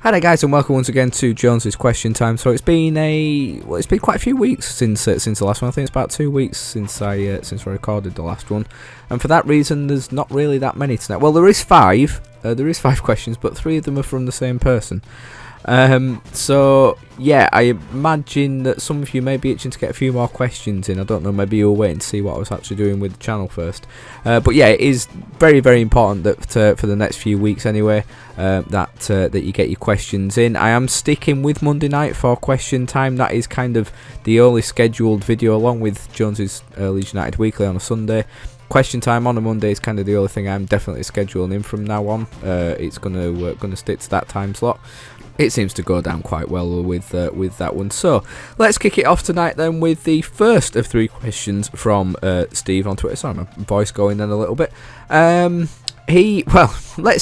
Hi there guys, and welcome once again to Jonesy's Question Time. So it's been quite a few weeks since the last one. I think it's about 2 weeks since I recorded the last one, and for that reason there's not really that many tonight. Well, there is five questions, but 3 of them are from the same person. So yeah, I imagine that some of you may be itching to get a few more questions in. I don't know, maybe you're waiting to see what I was actually doing with the channel first. But yeah, it is very, very important that for the next few weeks anyway, that you get your questions in. I am sticking with Monday night for question time. That is kind of the only scheduled video, along with Jonesy's Leeds United Weekly on a Sunday. Question time on a Monday is kind of the only thing I'm definitely scheduling in from now on. It's gonna stick to that time slot. It seems to go down quite well with that one. So let's kick it off tonight then with the first of 3 questions from Steve on Twitter. Sorry, my voice going then a little bit. Let's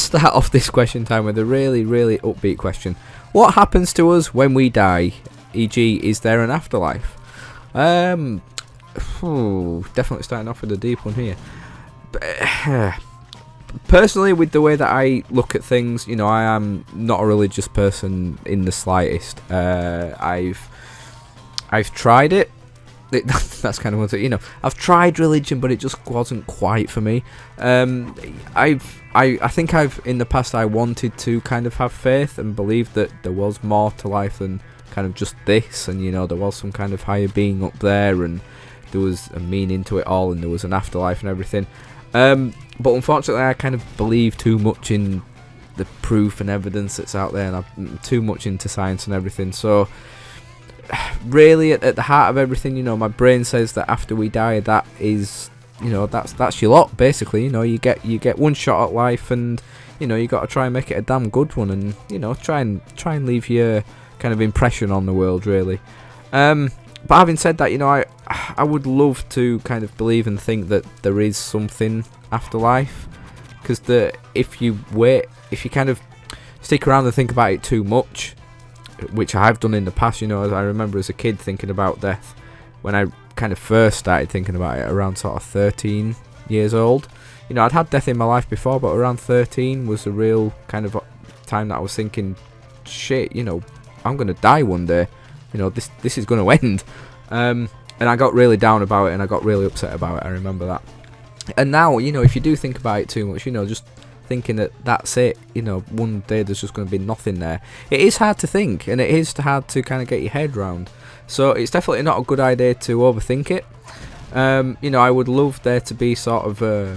start off this question time with a really, really upbeat question. What happens to us when we die? E.g., is there an afterlife? Definitely starting off with a deep one here. Personally, with the way that I look at things, you know, I am not a religious person in the slightest. I've tried it. That's kind of what, you know, I've tried religion, but it just wasn't quite for me. I think I've in the past I wanted to kind of have faith and believe that there was more to life than kind of just this, and you know, there was some kind of higher being up there, and there was a meaning to it all, and there was an afterlife and everything. But unfortunately, I kind of believe too much in the proof and evidence that's out there, and I'm too much into science and everything. So, really, at the heart of everything, you know, my brain says that after we die, that is, you know, that's your lot. Basically, you know, you get one shot at life, and you know, you got to try and make it a damn good one, and you know, try and leave your kind of impression on the world, really. But having said that, you know, I would love to kind of believe and think that there is something afterlife, because if you kind of stick around and think about it too much, which I have done in the past, you know, as I remember as a kid thinking about death when I kind of first started thinking about it around sort of 13 years old. You know, I'd had death in my life before, but around 13 was the real kind of time that I was thinking, shit, you know, I'm gonna die one day. You know, this is going to end. And I got really down about it, and I got really upset about it. I remember that. And now, you know, if you do think about it too much, you know, just thinking that that's it, you know, one day there's just going to be nothing there. It is hard to think, and it is hard to kind of get your head round. So it's definitely not a good idea to overthink it. You know, I would love there to be sort of, I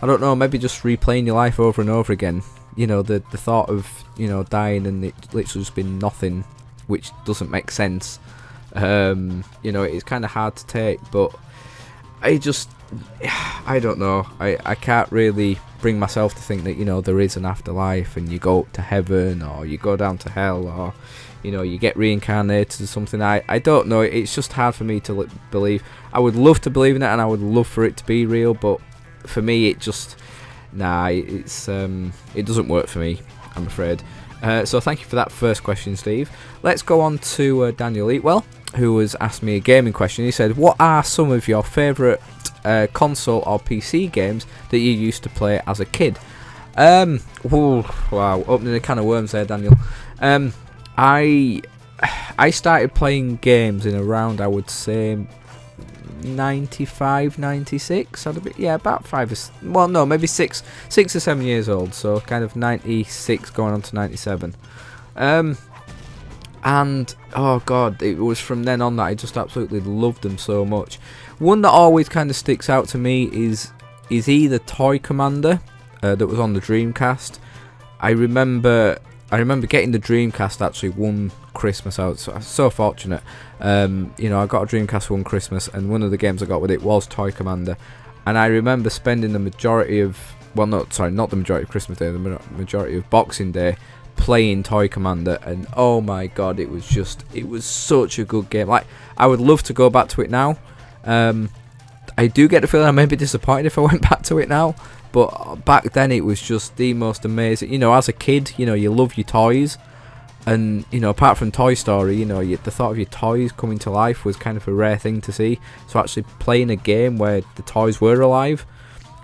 don't know, maybe just replaying your life over and over again. You know, the thought of, you know, dying and it literally just being nothing, which doesn't make sense. You know, it's kind of hard to take, but I don't know. I can't really bring myself to think that, you know, there is an afterlife and you go up to heaven or you go down to hell, or, you know, you get reincarnated or something. I don't know. It's just hard for me to believe. I would love to believe in it, and I would love for it to be real, but for me, it just, it doesn't work for me, I'm afraid. So thank you for that first question, Steve. Let's go on to Daniel Eatwell, who has asked me a gaming question. He said, what are some of your favourite console or PC games that you used to play as a kid? Wow, opening a can of worms there, Daniel. I started playing games in around, I would say, 95, 96. About 6 or 7 years old, so kind of 96 going on to 97. And oh god, it was from then on that I just absolutely loved them so much. One that always kind of sticks out to me is either Toy Commander, that was on the Dreamcast. I remember getting the Dreamcast actually one Christmas. I was so fortunate. You know, I got a Dreamcast one Christmas, and one of the games I got with it was Toy Commander. And I remember spending the majority of, not the majority of Christmas Day, the majority of Boxing Day playing Toy Commander, and oh my god, it was such a good game. Like, I would love to go back to it now. I do get the feeling I may be disappointed if I went back to it now, but back then it was just the most amazing. You know, as a kid, you know, you love your toys, and you know, apart from Toy Story, you know, the thought of your toys coming to life was kind of a rare thing to see. So actually playing a game where the toys were alive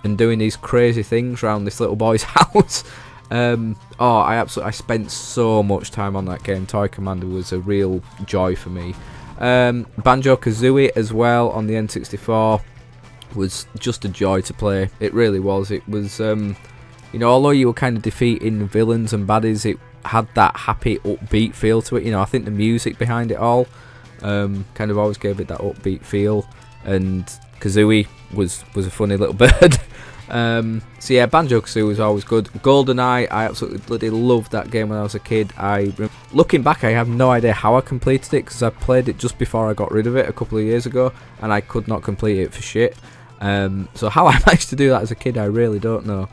and doing these crazy things around this little boy's house, I spent so much time on that game. Toy Commander was a real joy for me. Banjo-Kazooie as well on the N64 was just a joy to play. It really was. It was, although you were kind of defeating villains and baddies, it had that happy, upbeat feel to it. I think the music behind it all kind of always gave it that upbeat feel. And Kazooie was a funny little bird. So yeah, Banjo-Kazooie was always good. GoldenEye, I absolutely bloody loved that game when I was a kid. Looking back, I have no idea how I completed it, because I played it just before I got rid of it a couple of years ago, and I could not complete it for shit. So how I managed to do that as a kid, I really don't know.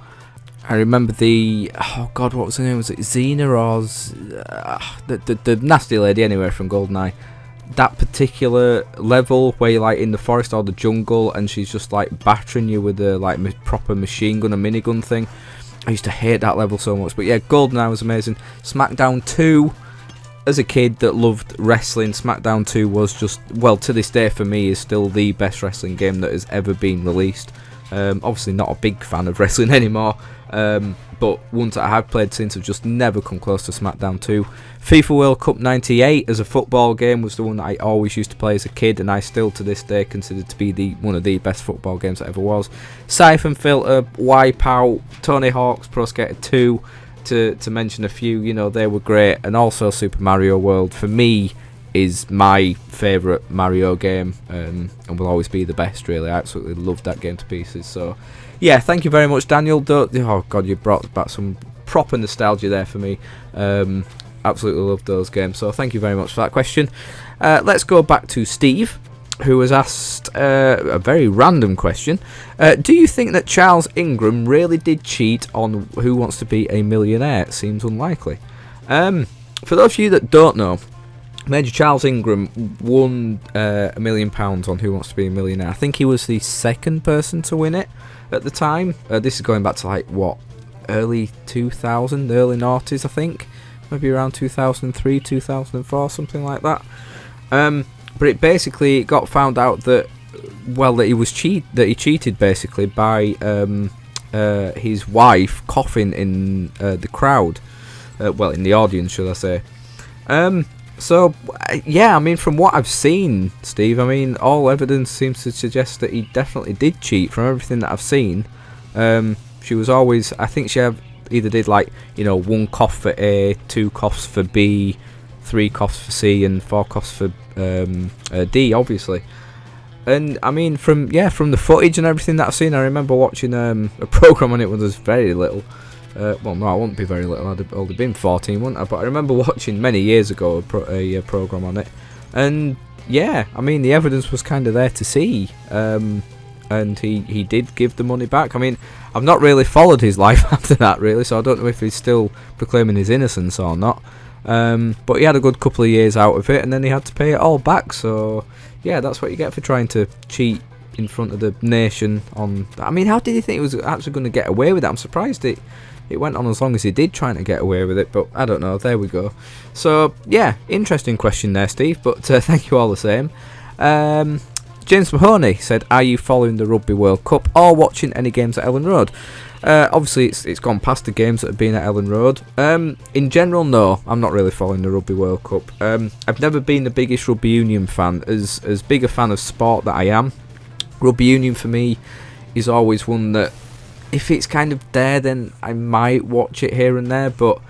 I remember what was her name? Was it Xena or the nasty lady anyway from GoldenEye? That particular level where you're like in the forest or the jungle and she's just like battering you with a like proper machine gun, a minigun thing. I used to hate that level so much. But yeah, GoldenEye was amazing. SmackDown 2, as a kid that loved wrestling, SmackDown 2 was just, well, to this day for me is still the best wrestling game that has ever been released. Obviously not a big fan of wrestling anymore, but ones that I have played since have just never come close to SmackDown 2. FIFA World Cup 98 as a football game was the one that I always used to play as a kid, and I still to this day consider to be one of the best football games that ever was. Siphon Filter, Wipeout, Tony Hawk's Pro Skater 2, to mention a few, they were great. And also Super Mario World, for me, is my favourite Mario game, and will always be the best, really. I absolutely loved that game to pieces. So yeah, thank you very much, Daniel. Oh god, you brought back some proper nostalgia there for me. Absolutely loved those games, so thank you very much for that question. Let's go back to Steve, who was asked a very random question. Do you think that Charles Ingram really did cheat on Who Wants to Be a Millionaire? It seems unlikely. For those of you that don't know, Major Charles Ingram won £1 million on Who Wants to Be a Millionaire. I think he was the second person to win it at the time. This is going back to early 2000, early noughties, I think. Maybe around 2003, 2004, something like that. But it basically got found out that he cheated basically by his wife coughing in the crowd, in the audience, should I say? So yeah, I mean, from what I've seen, Steve, I mean, all evidence seems to suggest that he definitely did cheat. From everything that I've seen, she was always, I think she either did 1 cough for A, 2 coughs for B, 3 coughs for C, and 4 coughs for D, obviously. And I mean, from the footage and everything that I've seen, I remember watching a program on it when there was very little. Well, no, I wouldn't be very little. I'd have only been 14, wouldn't I? But I remember watching many years ago a program on it, and yeah, I mean, the evidence was kind of there to see. And he did give the money back. I mean, I've not really followed his life after that, really, so I don't know if he's still proclaiming his innocence or not. But he had a good couple of years out of it, and then he had to pay it all back. So yeah, that's what you get for trying to cheat in front of the nation. I mean, how did he think he was actually going to get away with it? I'm surprised it went on as long as he did, trying to get away with it, but I don't know. There we go. So yeah, interesting question there, Steve, but thank you all the same. James Mahoney said, are you following the Rugby World Cup or watching any games at Ellen Road? Obviously it's gone past the games that have been at Ellen Road. In general, no, I'm not really following the Rugby World Cup. I've never been the biggest rugby union fan. As big a fan of sport that I am, rugby union for me is always one that, if it's kind of there, then I might watch it here and there, but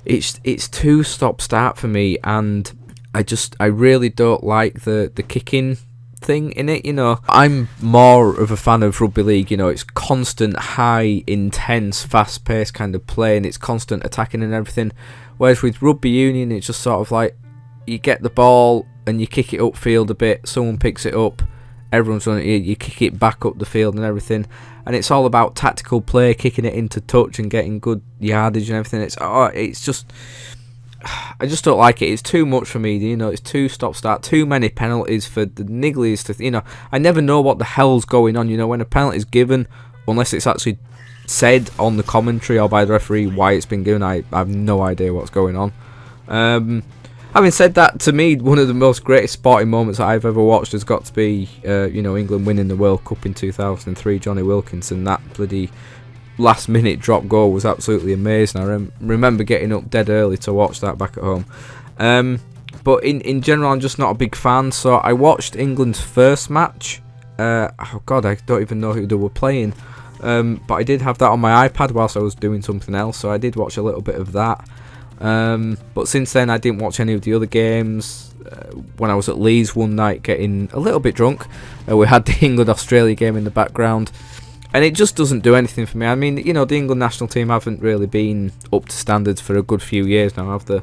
it's too stop-start for me, and I really don't like the kicking thing in it. I'm more of a fan of rugby league. It's constant, high, intense, fast-paced kind of play, and it's constant attacking and everything, whereas with rugby union, it's just sort of like, you get the ball and you kick it upfield a bit, someone picks it up, everyone's running it, you kick it back up the field and everything, and it's all about tactical play, kicking it into touch and getting good yardage and everything. It's just, I just don't like it. It's too much for me. It's too stop-start, too many penalties for the niggliest. I never know what the hell's going on. When a penalty's given, unless it's actually said on the commentary or by the referee why it's been given, I have no idea what's going on. Having said that, to me, one of the most greatest sporting moments that I've ever watched has got to be, England winning the World Cup in 2003. Johnny Wilkinson, that bloody last minute drop goal was absolutely amazing. I remember getting up dead early to watch that back at home. But in general, I'm just not a big fan. So I watched England's first match. Oh God, I don't even know who they were playing. But I did have that on my iPad whilst I was doing something else, so I did watch a little bit of that. But since then, I didn't watch any of the other games. When I was at Leeds one night getting a little bit drunk, we had the England-Australia game in the background, and it just doesn't do anything for me. I mean, you know, the England national team haven't really been up to standards for a good few years now, have they?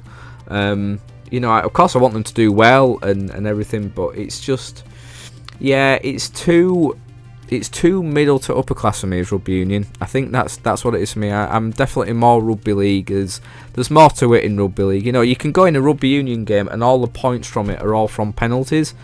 You know, of course I want them to do well and everything, but it's just, yeah, it's too middle to upper class for me as rugby union. I think that's what it is for me. I'm definitely more rugby league. There's more to it in rugby league. You know, you can go in a rugby union game and all the points from it are all from penalties,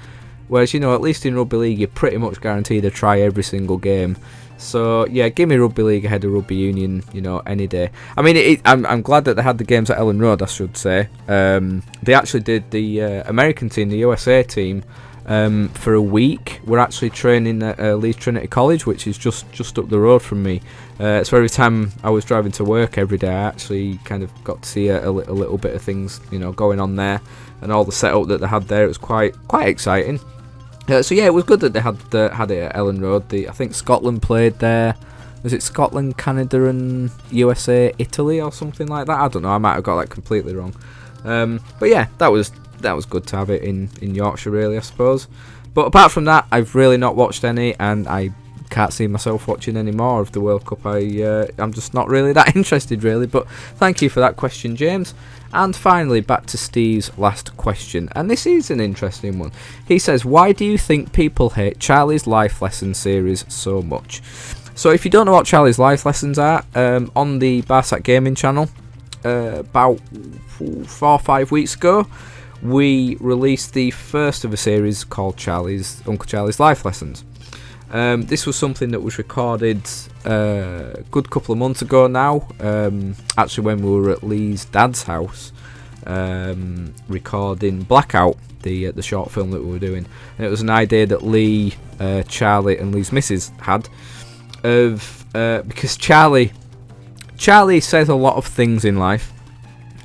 whereas, you know, at least in rugby league you're pretty much guaranteed to try every single game. So yeah, give me rugby league ahead of rugby union, you know, any day. I mean, I'm glad that they had the games at Ellen Road, I should say. They actually did the American team, the USA team, for a week. We're actually training at Leeds Trinity College, which is just up the road from me. So every time I was driving to work every day, I actually kind of got to see a little bit of things, you know, going on there, and all the setup that they had there. It was quite exciting. So yeah, it was good that they had it at Ellen Road. I think Scotland played there. Was it Scotland, Canada, and USA, Italy, or something like that? I don't know. I might have got that completely wrong. But yeah, that was good to have it in Yorkshire, really, I suppose. But apart from that, I've really not watched any, and I can't see myself watching any more of the World Cup. I'm just not really that interested, really. But thank you for that question, James. And finally, back to Steve's last question, and this is an interesting one. He says, why do you think people hate Charlie's Life Lesson series so much? So if you don't know what Charlie's Life Lessons are, on the Barsat Gaming channel, about 4 or 5 weeks ago, we released the first of a series called Uncle Charlie's Life Lessons. This was something that was recorded a good couple of months ago now, actually when we were at Lee's dad's house, recording Blackout, the short film that we were doing. And it was an idea that Lee, Charlie and Lee's missus had, because Charlie says a lot of things in life,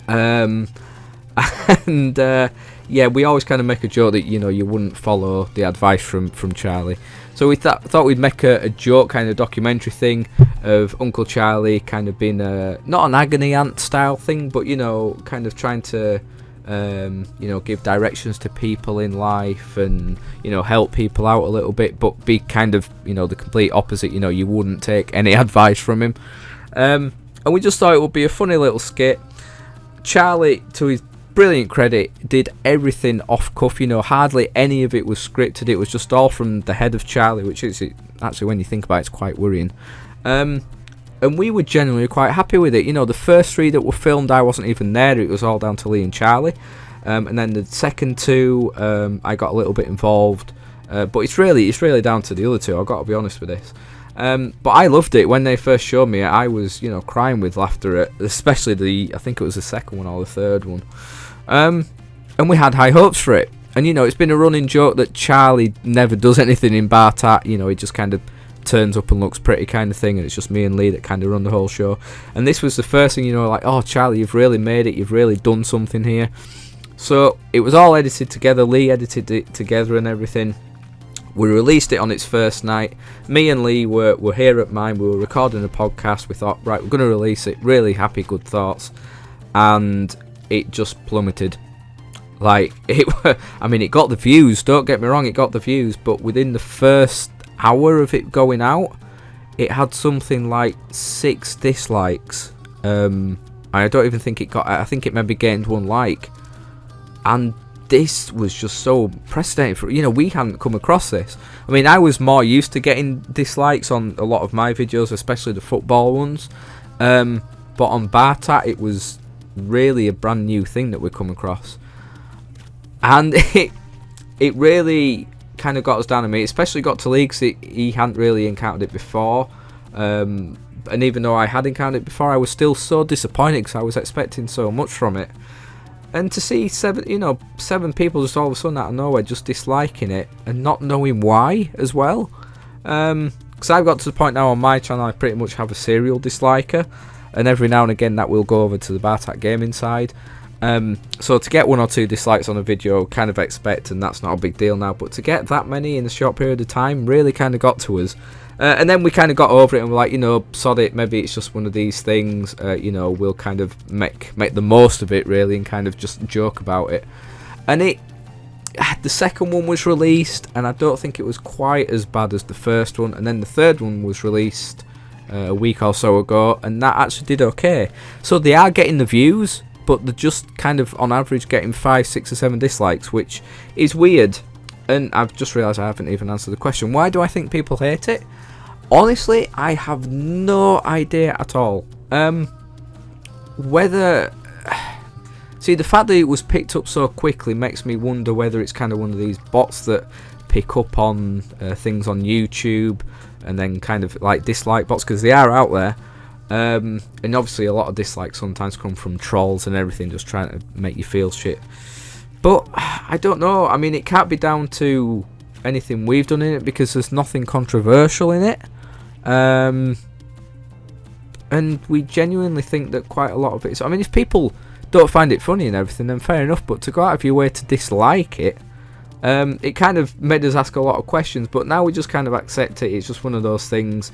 and yeah, we always kind of make a joke that, you know, you wouldn't follow the advice from Charlie. So we thought we'd make a joke kind of documentary thing of Uncle Charlie kind of being not an agony aunt style thing, but, you know, kind of trying to you know, give directions to people in life and, you know, help people out a little bit, but be kind of, you know, the complete opposite. You know, you wouldn't take any advice from him. And we just thought it would be a funny little skit. Charlie, to his brilliant credit, did everything off cuff. You know, hardly any of it was scripted. It was just all from the head of Charlie, which is actually, when you think about it, it's quite worrying. And we were generally quite happy with it. You know, the first 3 that were filmed, I wasn't even there. It was all down to Lee and Charlie. And then the second 2, I got a little bit involved. But it's really down to the other 2. I've got to be honest with this. But I loved it. When they first showed me it, I was, you know, crying with laughter at, especially I think it was the second one or the third one. And we had high hopes for it. And, you know, it's been a running joke that Charlie never does anything in bar tat. You know, he just kind of turns up and looks pretty kind of thing, and it's just me and Lee that kind of run the whole show. And this was the first thing, you know, like, oh, Charlie, you've really made it. You've really done something here. So it was all edited together. Lee edited it together and everything. We released it on its first night. Me and Lee were here at mine. We were recording a podcast. We thought, right, we're going to release it. Really happy, good thoughts. And it just plummeted. Like, I mean, it got the views. Don't get me wrong, it got the views. But within the first hour of it going out, it had something like 6 dislikes. I don't even think it got... I think it maybe gained 1 like. And this was just so unprecedented for, you know, we hadn't come across this. I mean, I was more used to getting dislikes on a lot of my videos, especially the football ones, but on Bartat it was really a brand new thing that we come across, and it really kind of got us down. I mean, especially got to Lee, because he hadn't really encountered it before, and even though I had encountered it before, I was still so disappointed because I was expecting so much from it. And to see 7 people just all of a sudden out of nowhere just disliking it and not knowing why as well, because I've got to the point now on my channel I pretty much have a serial disliker, and every now and again that will go over to the Bartak Gaming side. So to get 1 or 2 dislikes on a video, kind of expect, and that's not a big deal now, but to get that many in a short period of time really kind of got to us. And then we kind of got over it and we're like, you know, sod it, maybe it's just one of these things, you know, we'll kind of make the most of it really, and kind of just joke about it. And the second one was released, and I don't think it was quite as bad as the first one, and then the third one was released a week or so ago, and that actually did okay. So they are getting the views, but they're just kind of on average getting 5, 6 or 7 dislikes, which is weird. And I've just realised I haven't even answered the question. Why do I think people hate it? Honestly, I have no idea at all. Whether... See, the fact that it was picked up so quickly makes me wonder whether it's kind of one of these bots that pick up on things on YouTube, and then kind of like dislike bots, because they are out there. And obviously a lot of dislikes sometimes come from trolls and everything, just trying to make you feel shit. But I don't know. I mean, it can't be down to anything we've done in it, because there's nothing controversial in it. And we genuinely think that quite a lot of it is... I mean, if people don't find it funny and everything, then fair enough, but to go out of your way to dislike it, it kind of made us ask a lot of questions, but now we just kind of accept it. It's just one of those things,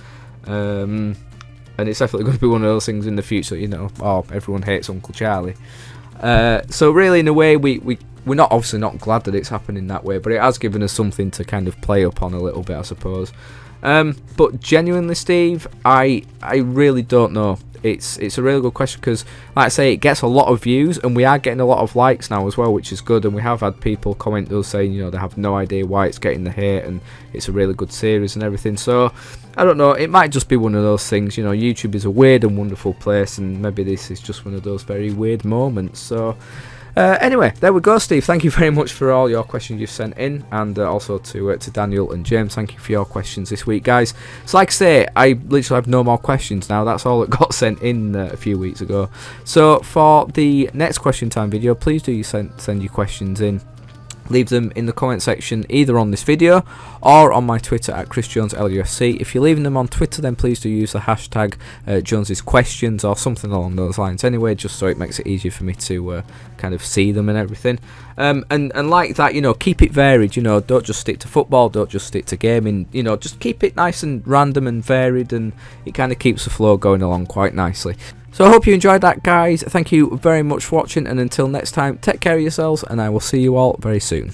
and it's definitely going to be one of those things in the future, you know. Oh, everyone hates Uncle Charlie. So really, in a way, we're not obviously not glad that it's happening that way, but it has given us something to kind of play up on a little bit, I suppose. But genuinely, Steve, I really don't know. It's a really good question, because, like I say, it gets a lot of views, and we are getting a lot of likes now as well, which is good. And we have had people comment to us saying, you know, they have no idea why it's getting the hate, and it's a really good series and everything. So I don't know, it might just be one of those things, you know. YouTube is a weird and wonderful place, and maybe this is just one of those very weird moments. So anyway, there we go, Steve. Thank you very much for all your questions you've sent in, and also to Daniel and James. Thank you for your questions this week, guys. So like I say, I literally have no more questions now. That's all that got sent in a few weeks ago. So for the next question time video, please do send your questions in. Leave them in the comment section, either on this video or on my Twitter at ChrisJonesLUFC. If you're leaving them on Twitter, then please do use the hashtag Jonesy's questions or something along those lines anyway, just so it makes it easier for me to kind of see them and everything. And like that, you know, keep it varied, you know, don't just stick to football, don't just stick to gaming, you know, just keep it nice and random and varied, and it kind of keeps the flow going along quite nicely. So I hope you enjoyed that, guys. Thank you very much for watching, and until next time, take care of yourselves, and I will see you all very soon.